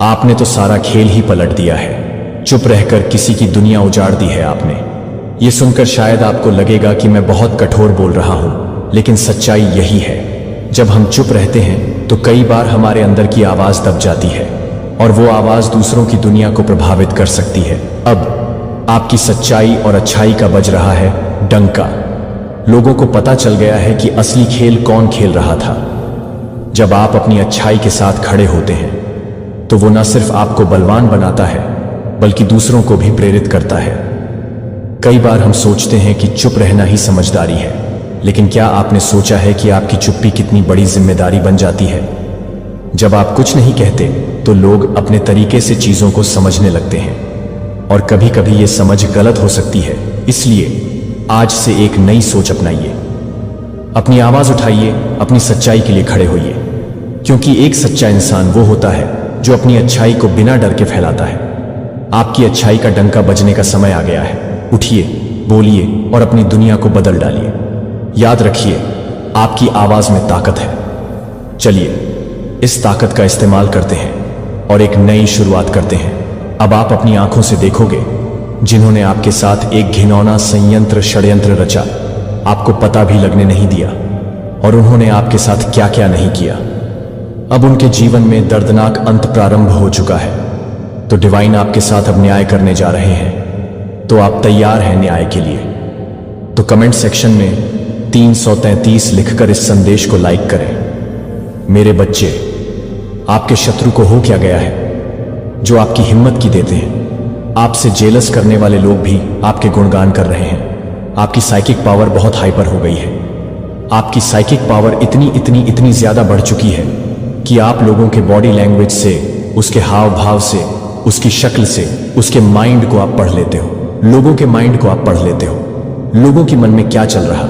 आपने तो सारा खेल ही पलट दिया है। चुप रहकर किसी की दुनिया उजाड़ दी है आपने। ये सुनकर शायद आपको लगेगा कि मैं बहुत कठोर बोल रहा हूं, लेकिन सच्चाई यही है। जब हम चुप रहते हैं तो कई बार हमारे अंदर की आवाज दब जाती है और वो आवाज दूसरों की दुनिया को प्रभावित कर सकती है। अब आपकी सच्चाई और अच्छाई का बज रहा है डंका। लोगों को पता चल गया है कि असली खेल कौन खेल रहा था। जब आप अपनी अच्छाई के साथ खड़े होते हैं तो वो न सिर्फ आपको बलवान बनाता है बल्कि दूसरों को भी प्रेरित करता है। कई बार हम सोचते हैं कि चुप रहना ही समझदारी है, लेकिन क्या आपने सोचा है कि आपकी चुप्पी कितनी बड़ी जिम्मेदारी बन जाती है। जब आप कुछ नहीं कहते तो लोग अपने तरीके से चीजों को समझने लगते हैं और कभी कभी ये समझ गलत हो सकती है। इसलिए आज से एक नई सोच अपनाइए, अपनी आवाज उठाइए, अपनी सच्चाई के लिए खड़े होइए, क्योंकि एक सच्चा इंसान वो होता है जो अपनी अच्छाई को बिना डर के फैलाता है। आपकी अच्छाई का डंका बजने का समय आ गया है। उठिए, बोलिए और अपनी दुनिया को बदल डालिए। याद रखिए, आपकी आवाज में ताकत है। चलिए इस ताकत का इस्तेमाल करते हैं और एक नई शुरुआत करते हैं। अब आप अपनी आंखों से देखोगे जिन्होंने आपके साथ एक घिनौना षड्यंत्र रचा, आपको पता भी लगने नहीं दिया, और उन्होंने आपके साथ क्या क्या नहीं किया। अब उनके जीवन में दर्दनाक अंत प्रारंभ हो चुका है, तो डिवाइन आपके साथ अब न्याय करने जा रहे हैं। तो आप तैयार हैं न्याय के लिए? तो कमेंट सेक्शन में 333 लिखकर इस संदेश को लाइक करें। मेरे बच्चे, आपके शत्रु को हो क्या गया है जो आपकी हिम्मत की देते हैं। आपसे जेलस करने वाले लोग भी आपके गुणगान कर रहे हैं। आपकी साइकिक पावर बहुत हाइपर हो गई है। आपकी साइकिक पावर इतनी ज्यादा बढ़ चुकी है कि आप लोगों के बॉडी लैंग्वेज से, उसके हाव भाव से, उसकी शक्ल से, उसके माइंड को आप पढ़ लेते हो। लोगों के माइंड को आप पढ़ लेते हो। लोगों के मन में क्या चल रहा,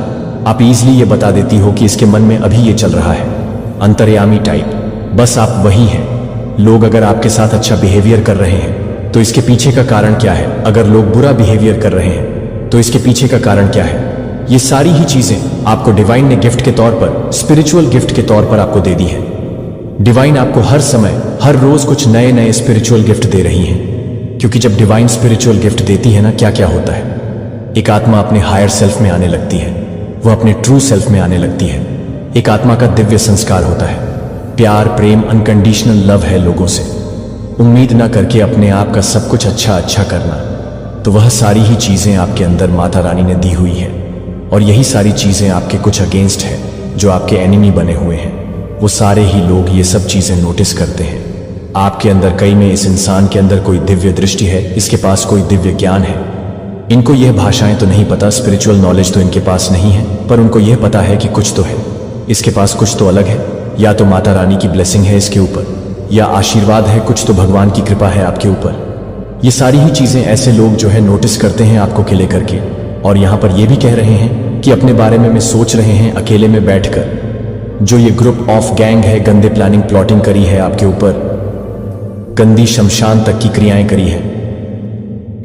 आप इजीली ये बता देती हो कि इसके मन में अभी ये चल रहा है। अंतर्यामी टाइप, बस आप वही हैं। लोग अगर आपके साथ अच्छा बिहेवियर कर रहे हैं तो इसके पीछे का कारण क्या है। अगर लोग बुरा बिहेवियर कर रहे हैं तो इसके पीछे का कारण क्या है। ये सारी ही चीजें आपको डिवाइन ने गिफ्ट के तौर पर, स्पिरिचुअल गिफ्ट के तौर पर आपको दे दी है। डिवाइन आपको हर समय, हर रोज कुछ नए नए स्पिरिचुअल गिफ्ट दे रही हैं, क्योंकि जब डिवाइन स्पिरिचुअल गिफ्ट देती है ना, क्या क्या होता है। एक आत्मा अपने हायर सेल्फ में आने लगती है, वो अपने ट्रू सेल्फ में आने लगती है। एक आत्मा का दिव्य संस्कार होता है, प्यार, प्रेम, अनकंडीशनल लव है लोगों से। उम्मीद ना करके अपने आप का सब कुछ अच्छा करना, तो वह सारी ही चीजें आपके अंदर माता रानी ने दी हुई है। और यही सारी चीजें आपके कुछ अगेंस्ट है, जो आपके एनिमी बने हुए हैं। वो सारे ही लोग ये सब चीजें नोटिस करते हैं। आपके अंदर, कई में इस इंसान के अंदर कोई दिव्य दृष्टि है, इसके पास कोई दिव्य ज्ञान है। इनको यह भाषाएं तो नहीं पता, स्पिरिचुअल नॉलेज तो इनके पास नहीं है, पर उनको यह पता है कि कुछ तो है, इसके पास कुछ तो अलग है। या तो माता रानी की ब्लेसिंग है इसके ऊपर, या आशीर्वाद है, कुछ तो भगवान की कृपा है आपके ऊपर। ये सारी ही चीजें ऐसे लोग जो है नोटिस करते हैं आपको के लेकर के, और यहां पर ये भी कह रहे हैं कि अपने बारे में सोच रहे हैं अकेले में बैठकर। जो ये ग्रुप ऑफ गैंग है, गंदे प्लानिंग प्लॉटिंग करी है आपके ऊपर, गंदी शमशान तक की क्रियाएं करी है।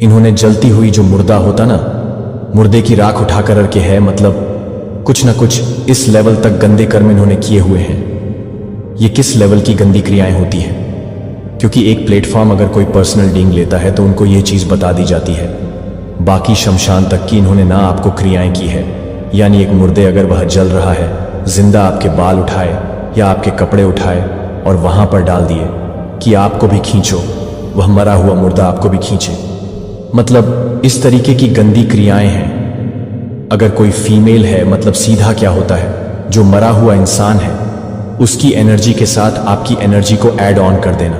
इन्होंने जलती हुई जो मुर्दा होता ना, मुर्दे की राख उठा कर के है, मतलब कुछ ना कुछ इस लेवल तक गंदे कर्म इन्होंने किए हुए हैं। ये किस लेवल की गंदी क्रियाएं होती हैं, क्योंकि एक प्लेटफॉर्म अगर कोई पर्सनल डींग लेता है तो उनको ये चीज बता दी जाती है। बाकी शमशान तक की इन्होंने ना आपको क्रियाएं की है। यानी एक मुर्दे अगर वह जल रहा है, जिंदा आपके बाल उठाए या आपके कपड़े उठाए और वहां पर डाल दिए कि आपको भी खींचो, वह मरा हुआ मुर्दा आपको भी खींचे, मतलब इस तरीके की गंदी क्रियाएं हैं। अगर कोई फीमेल है, मतलब सीधा क्या होता है, जो मरा हुआ इंसान है उसकी एनर्जी के साथ आपकी एनर्जी को ऐड ऑन कर देना,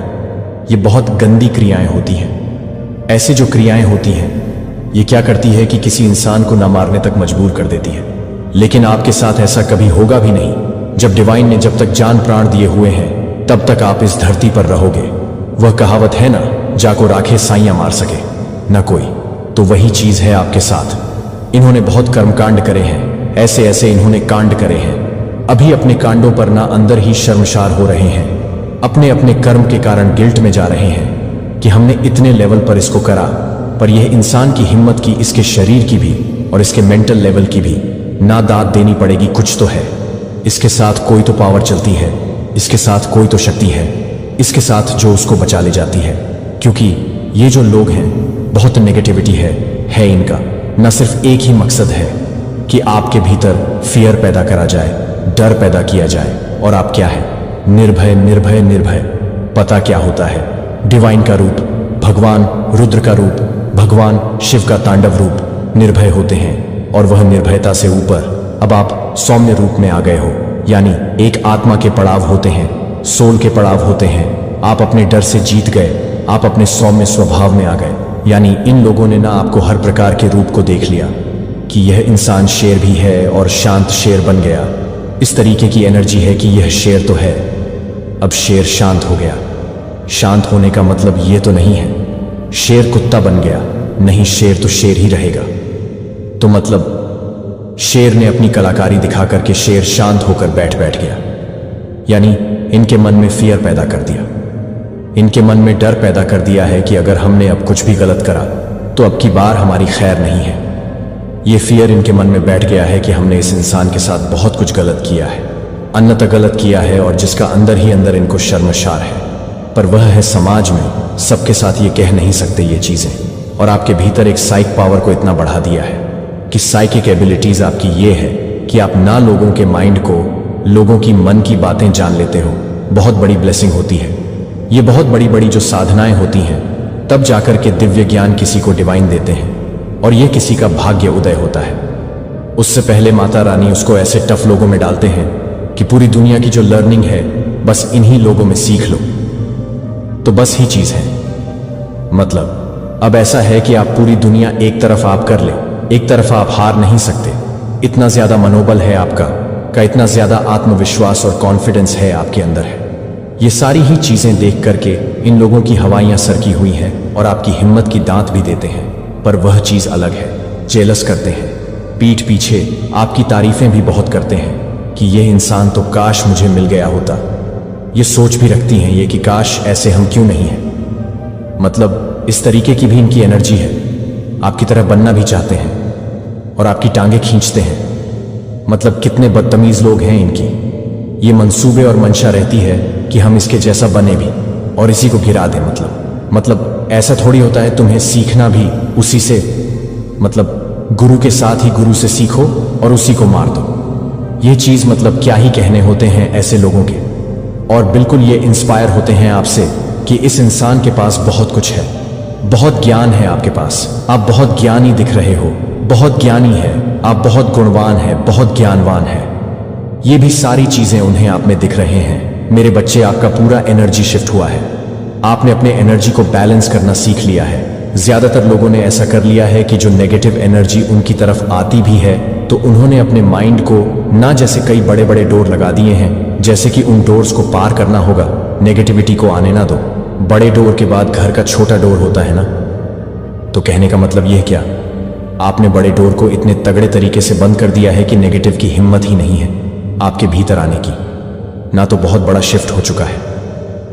ये बहुत गंदी क्रियाएं होती हैं। ऐसे जो क्रियाएं होती हैं, ये क्या करती है कि किसी इंसान को ना मारने तक मजबूर कर देती है। लेकिन आपके साथ ऐसा कभी होगा भी नहीं। जब डिवाइन ने जब तक जान प्राण दिए हुए हैं तब तक आप इस धरती पर रहोगे। वह कहावत है ना, जाको राखे साइयां मार सके न कोई, तो वही चीज है आपके साथ। इन्होंने बहुत कर्मकांड करे हैं, ऐसे ऐसे इन्होंने कांड करे हैं। अभी अपने कांडों पर ना अंदर ही शर्मशार हो रहे हैं, अपने अपने कर्म के कारण गिल्ट में जा रहे हैं कि हमने इतने लेवल पर इसको करा। पर यह इंसान की हिम्मत की, इसके शरीर की भी और इसके मेंटल लेवल की भी ना दाद देनी पड़ेगी। कुछ तो है, इसके साथ कोई तो पावर चलती है, इसके साथ कोई तो शक्ति है। इसके साथ जो उसको बचा ले जाती है। क्योंकि ये जो लोग हैं, बहुत नेगेटिविटी है इनका। न सिर्फ एक ही मकसद है कि आपके भीतर फियर पैदा करा जाए, डर पैदा किया जाए, और आप क्या है, निर्भय निर्भय निर्भय। पता क्या होता है, डिवाइन का रूप, भगवान रुद्र का रूप, भगवान शिव का तांडव रूप निर्भय होते हैं। और वह निर्भयता से ऊपर अब आप सौम्य रूप में आ गए हो, यानी एक आत्मा के पड़ाव होते हैं, सोल के पड़ाव होते हैं। आप अपने डर से जीत गए, आप अपने सौम्य स्वभाव में आ गए। यानी इन लोगों ने ना आपको हर प्रकार के रूप को देख लिया कि यह इंसान शेर भी है और शांत शेर बन गया। इस तरीके की एनर्जी है कि यह शेर तो है, अब शेर शांत हो गया। शांत होने का मतलब ये तो नहीं है शेर कुत्ता बन गया, नहीं, शेर तो शेर ही रहेगा। तो मतलब शेर ने अपनी कलाकारी दिखा करके शेर शांत होकर बैठ गया। यानी इनके मन में फियर पैदा कर दिया, इनके मन में डर पैदा कर दिया है कि अगर हमने अब कुछ भी गलत करा तो अब की बार हमारी खैर नहीं है। ये फियर इनके मन में बैठ गया है कि हमने इस इंसान के साथ बहुत कुछ गलत किया है, अन्यथा गलत किया है, और जिसका अंदर ही अंदर इनको शर्मशार है। पर वह है समाज में, सबके साथ ये कह नहीं सकते ये चीजें। और आपके भीतर एक साइक पावर को इतना बढ़ा दिया है कि साइकिक एबिलिटीज आपकी ये है कि आप ना लोगों के माइंड को, लोगों की मन की बातें जान लेते हो। बहुत बड़ी ब्लेसिंग होती है ये। बहुत बड़ी बड़ी जो साधनाएं होती हैं, तब जाकर के दिव्य ज्ञान किसी को डिवाइन देते हैं, और ये किसी का भाग्य उदय होता है। उससे पहले माता रानी उसको ऐसे टफ लोगों में डालते हैं कि पूरी दुनिया की जो लर्निंग है बस इन्हीं लोगों में सीख लो। तो बस ही चीज है, मतलब अब ऐसा है कि आप पूरी दुनिया एक तरफ आप कर ले, एक तरफ आप हार नहीं सकते। इतना ज्यादा मनोबल है आपका का, इतना ज्यादा आत्मविश्वास और कॉन्फिडेंस है आपके अंदर है। ये सारी ही चीजें देख करके इन लोगों की हवाइयां सरकी हुई हैं और आपकी हिम्मत की दांत भी देते हैं। पर वह चीज अलग है, जेलस करते हैं, पीठ पीछे आपकी तारीफें भी बहुत करते हैं कि ये इंसान तो काश मुझे मिल गया होता। ये सोच भी रखती हैं ये कि काश ऐसे हम क्यों नहीं हैं। मतलब इस तरीके की भी इनकी एनर्जी है, आपकी तरह बनना भी चाहते हैं और आपकी टांगे खींचते हैं। मतलब कितने बदतमीज लोग हैं इनकी। ये मंसूबे और मंशा रहती है कि हम इसके जैसा बने भी और इसी को गिरा दें। मतलब ऐसा थोड़ी होता है, तुम्हें सीखना भी उसी से, मतलब गुरु के साथ ही गुरु से सीखो और उसी को मार दो। ये चीज मतलब क्या ही कहने होते हैं ऐसे लोगों के। और बिल्कुल ये इंस्पायर होते हैं आपसे कि इस इंसान के पास बहुत कुछ है, बहुत ज्ञान है आपके पास, आप बहुत ज्ञानी दिख रहे हो, बहुत ज्ञानी है, आप बहुत गुणवान है, बहुत ज्ञानवान है। ये भी सारी चीजें उन्हें आप में दिख रहे हैं। मेरे बच्चे, आपका पूरा एनर्जी शिफ्ट हुआ है, आपने अपने एनर्जी को बैलेंस करना सीख लिया है। ज्यादातर लोगों ने ऐसा कर लिया है कि जो नेगेटिव एनर्जी उनकी तरफ आती भी है तो उन्होंने अपने माइंड को ना जैसे कई बड़े बड़े डोर लगा दिए हैं, जैसे कि उन डोर्स को पार करना होगा, नेगेटिविटी को आने ना दो। बड़े डोर के बाद घर का छोटा डोर होता है ना। तो कहने का मतलब यह क्या, आपने बड़े डोर को इतने तगड़े तरीके से बंद कर दिया है कि नेगेटिव की हिम्मत ही नहीं है आपके भीतर आने की। ना तो बहुत बड़ा शिफ्ट हो चुका है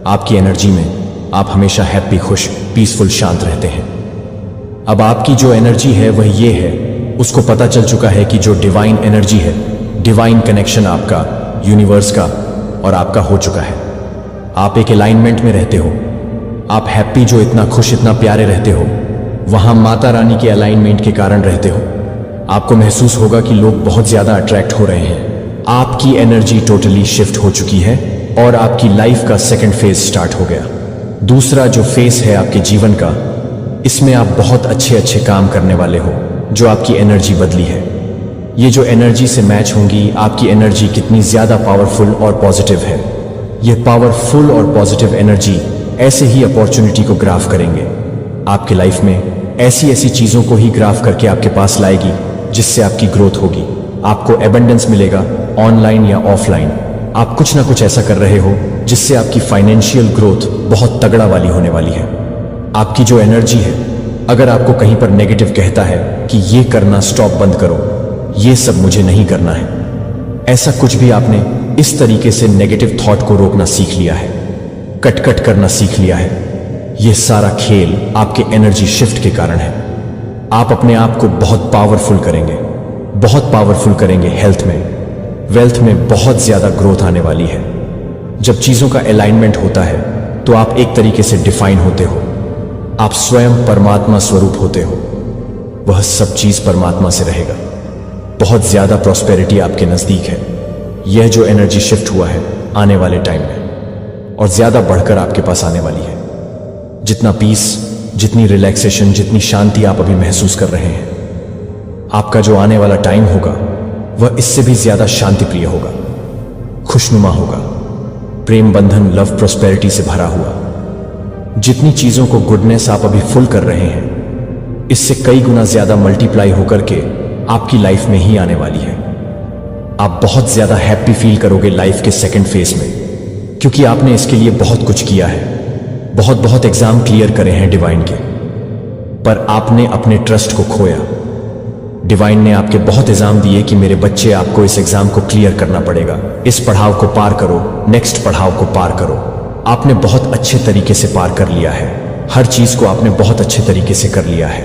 आपकी एनर्जी में, आप हमेशा हैप्पी, खुश, पीसफुल, शांत रहते हैं। अब आपकी जो एनर्जी है वह ये है, उसको पता चल चुका है कि जो डिवाइन एनर्जी है, डिवाइन कनेक्शन आपका यूनिवर्स का और आपका हो चुका है। आप एक अलाइनमेंट में रहते हो, आप हैप्पी, जो इतना खुश, इतना प्यारे रहते हो, वहां माता रानी के अलाइनमेंट के कारण रहते हो। आपको महसूस होगा कि लोग बहुत ज्यादा अट्रैक्ट हो रहे हैं। आपकी एनर्जी टोटली शिफ्ट हो चुकी है और आपकी लाइफ का सेकंड फेज स्टार्ट हो गया। दूसरा जो फेस है आपके जीवन का, इसमें आप बहुत अच्छे अच्छे काम करने वाले हो, जो आपकी एनर्जी बदली है। ये जो एनर्जी से मैच होंगी, आपकी एनर्जी कितनी ज्यादा पावरफुल और पॉजिटिव है। ये पावरफुल और पॉजिटिव एनर्जी ऐसे ही अपॉर्चुनिटी को ग्राफ करेंगे आपके लाइफ में, ऐसी ऐसी चीजों को ही ग्राफ करके आपके पास लाएगी जिससे आपकी ग्रोथ होगी, आपको एबंडेंस मिलेगा, ऑनलाइन या ऑफलाइन। आप कुछ ना कुछ ऐसा कर रहे हो जिससे आपकी फाइनेंशियल ग्रोथ बहुत तगड़ा वाली होने वाली है। आपकी जो एनर्जी है, अगर आपको कहीं पर नेगेटिव कहता है कि ये करना स्टॉप, बंद करो, ये सब मुझे नहीं करना है, ऐसा कुछ भी आपने इस तरीके से नेगेटिव थॉट को रोकना सीख लिया है, कट करना सीख लिया है। ये सारा खेल आपके एनर्जी शिफ्ट के कारण है। आप अपने आप को बहुत पावरफुल करेंगे, बहुत पावरफुल करेंगे। हेल्थ में, वेल्थ में बहुत ज्यादा ग्रोथ आने वाली है। जब चीजों का अलाइनमेंट होता है तो आप एक तरीके से डिफाइन होते हो। आप स्वयं परमात्मा स्वरूप होते हो। वह सब चीज परमात्मा से रहेगा। बहुत ज्यादा प्रॉस्पेरिटी आपके नजदीक है। यह जो एनर्जी शिफ्ट हुआ है आने वाले टाइम में और ज्यादा बढ़कर आपके पास आने वाली है। जितना पीस, जितनी रिलैक्सेशन, जितनी शांति आप अभी महसूस कर रहे हैं, आपका जो आने वाला टाइम होगा वह इससे भी ज्यादा शांति प्रिय होगा, खुशनुमा होगा, प्रेम बंधन, लव, प्रॉस्पेरिटी से भरा हुआ। जितनी चीजों को गुडनेस आप अभी फुल कर रहे हैं, इससे कई गुना ज्यादा मल्टीप्लाई होकर के आपकी लाइफ में ही आने वाली है। आप बहुत ज्यादा हैप्पी फील करोगे लाइफ के सेकंड फेज में, क्योंकि आपने इसके लिए बहुत कुछ किया है। बहुत बहुत एग्जाम क्लियर करे हैं डिवाइन के, पर आपने अपने ट्रस्ट को खोया। डिवाइन ने आपके बहुत एग्जाम दिए कि मेरे बच्चे, आपको इस एग्जाम को क्लियर करना पड़ेगा, इस पड़ाव को पार करो, नेक्स्ट पड़ाव को पार करो। आपने बहुत अच्छे तरीके से पार कर लिया है। हर चीज को आपने बहुत अच्छे तरीके से कर लिया है।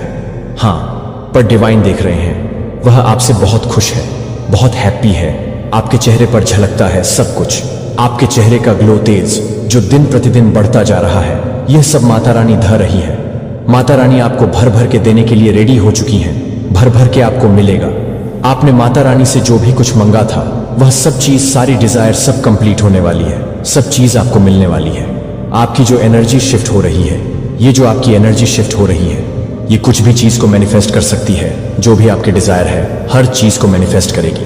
हाँ, पर डिवाइन देख रहे हैं, वह आपसे बहुत खुश है, बहुत हैप्पी है। आपके चेहरे पर झलकता है सब कुछ। आपके चेहरे का ग्लो तेज जो दिन प्रतिदिन बढ़ता जा रहा है, यह सब माता रानी ध रही है। माता रानी आपको भर भर के देने के लिए रेडी हो चुकी हैं। भर भर के आपको मिलेगा। आपने माता रानी से जो भी कुछ मंगा था, वह सब चीज, सारी डिजायर सब कंप्लीट होने वाली है। सब चीज आपको मिलने वाली है। आपकी जो एनर्जी शिफ्ट हो रही है, ये जो आपकी एनर्जी शिफ्ट हो रही है, ये कुछ भी चीज को मैनिफेस्ट कर सकती है। जो भी आपके डिजायर है, हर चीज को मैनिफेस्ट करेगी।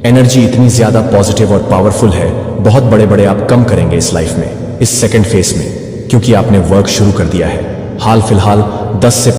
एनर्जी इतनी ज्यादा पॉजिटिव और पावरफुल है, बहुत बड़े बड़े आप कम करेंगे इस लाइफ में, इस सेकंड फेज में, क्योंकि आपने वर्क शुरू कर दिया है। हाल फिलहाल 10 से